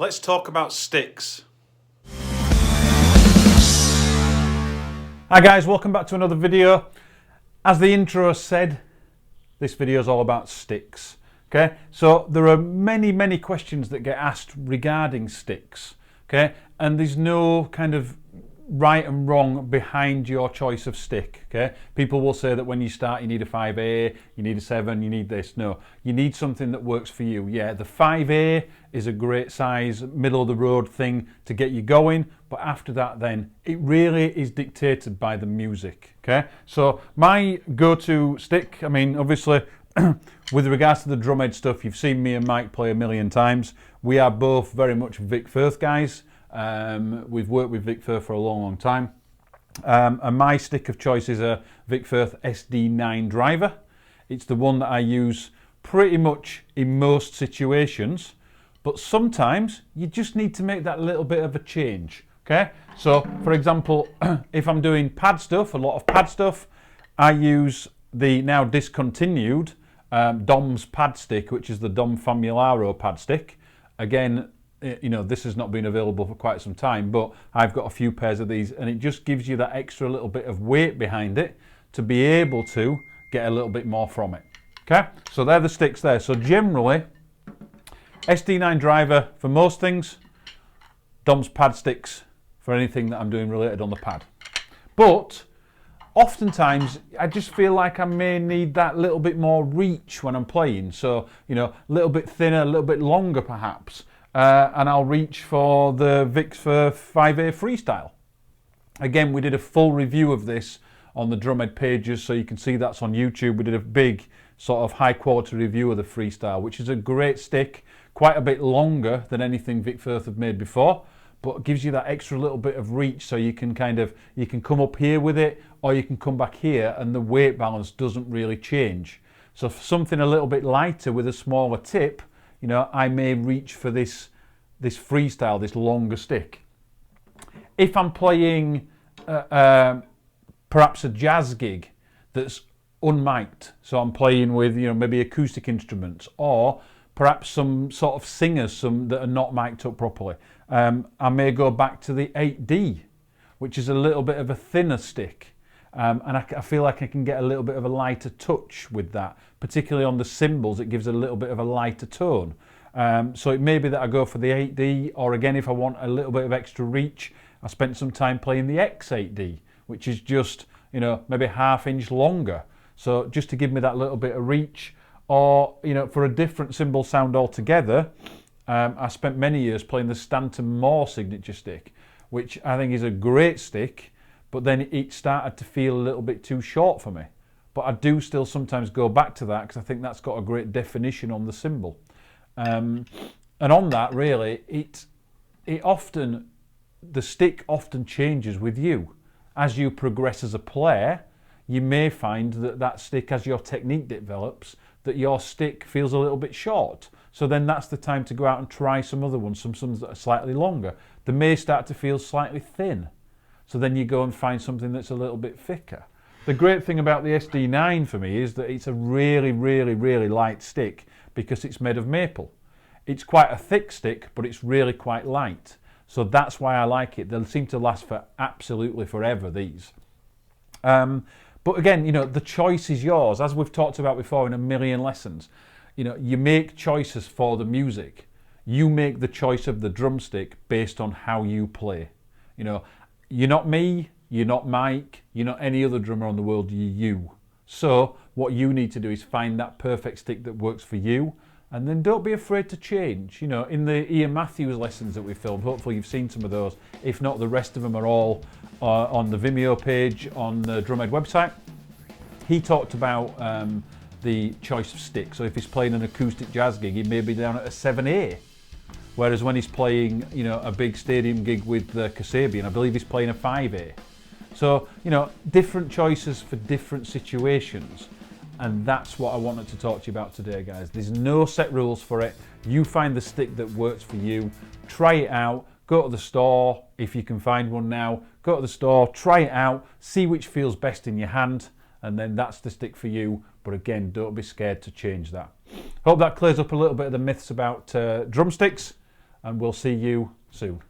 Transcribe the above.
Let's talk about sticks. Hi guys, welcome back to another video. As the intro said, this video is all about sticks. Okay, so there are many questions that get asked regarding sticks. Okay, and there's no kind of right and wrong behind your choice of stick. Okay, people will say that when you start you need a 5A, you need a 7, you need this. No, you need something that works for you. Yeah, the 5A is a great size, middle of the road thing to get you going, but after that then it really is dictated by the music. Okay, so my go-to stick, I mean obviously with regards to the drumhead stuff, you've seen me and Mike play a million times. We are both very much Vic Firth guys. We've worked with Vic Firth for a long time. And my stick of choice is a Vic Firth SD9 driver. It's the one that I use pretty much in most situations, but sometimes you just need to make that little bit of a change. Okay, so for example, if I'm doing pad stuff, a lot of pad stuff, I use the now discontinued Dom's pad stick, which is the Dom Famularo pad stick. Again, you know, this has not been available for quite some time, but I've got a few pairs of these, and it just gives you that extra little bit of weight behind it to be able to get a little bit more from it. Okay, so they're the sticks there. So generally, SD9 driver for most things, Dom's pad sticks for anything that I'm doing related on the pad. But oftentimes I just feel like I may need that little bit more reach when I'm playing. So, you know, a little bit thinner, a little bit longer perhaps. And I'll reach for the Vic Firth 5A Freestyle. Again, we did a full review of this on the drumhead pages, so you can see that's on YouTube. We did a big sort of high quality review of the Freestyle, which is a great stick, quite a bit longer than anything Vic Firth have made before, but gives you that extra little bit of reach, so you can you can come up here with it, or you can come back here, and the weight balance doesn't really change. So for something a little bit lighter with a smaller tip, you know, I may reach for this Freestyle, this longer stick. If I'm playing perhaps a jazz gig that's unmiked, so I'm playing with, you know, maybe acoustic instruments, or perhaps some sort of singers, some that are not mic'd up properly, I may go back to the 8D, which is a little bit of a thinner stick. And I feel like I can get a little bit of a lighter touch with that, particularly on the cymbals. It gives a little bit of a lighter tone. So it may be that I go for the 8D, or again, if I want a little bit of extra reach, I spent some time playing the X8D, which is just, you know, maybe ½ inch longer. So just to give me that little bit of reach, or, you know, for a different cymbal sound altogether, I spent many years playing the Stanton Moore signature stick, which I think is a great stick, but then it started to feel a little bit too short for me. But I do still sometimes go back to that because I think that's got a great definition on the cymbal. And on that, really, the stick often changes with you. As you progress as a player, you may find that stick, as your technique develops, that your stick feels a little bit short. So then that's the time to go out and try some other ones, some that are slightly longer. They may start to feel slightly thin. So then you go and find something that's a little bit thicker. The great thing about the SD9 for me is that it's a really light stick because it's made of maple. It's quite a thick stick, but it's really quite light. So that's why I like it. They seem to last for absolutely forever, these. But again, you know, the choice is yours. As we've talked about before in a million lessons, you know, you make choices for the music. You make the choice of the drumstick based on how you play. You know, you're not me, you're not Mike, you're not any other drummer on the world, you're you. So what you need to do is find that perfect stick that works for you, and then don't be afraid to change. You know, in the Ian Matthews lessons that we filmed, hopefully you've seen some of those. If not, the rest of them are all on the Vimeo page on the Drumhead website. He talked about the choice of stick. So if he's playing an acoustic jazz gig, he may be down at a 7A. Whereas when he's playing, you know, a big stadium gig with Kasabian, I believe he's playing a 5A. So, you know, different choices for different situations. And that's what I wanted to talk to you about today, guys. There's no set rules for it. You find the stick that works for you. Try it out. Go to the store, if you can find one now. Go to the store, try it out, see which feels best in your hand, and then that's the stick for you. But again, don't be scared to change that. Hope that clears up a little bit of the myths about drumsticks. and we'll see you soon.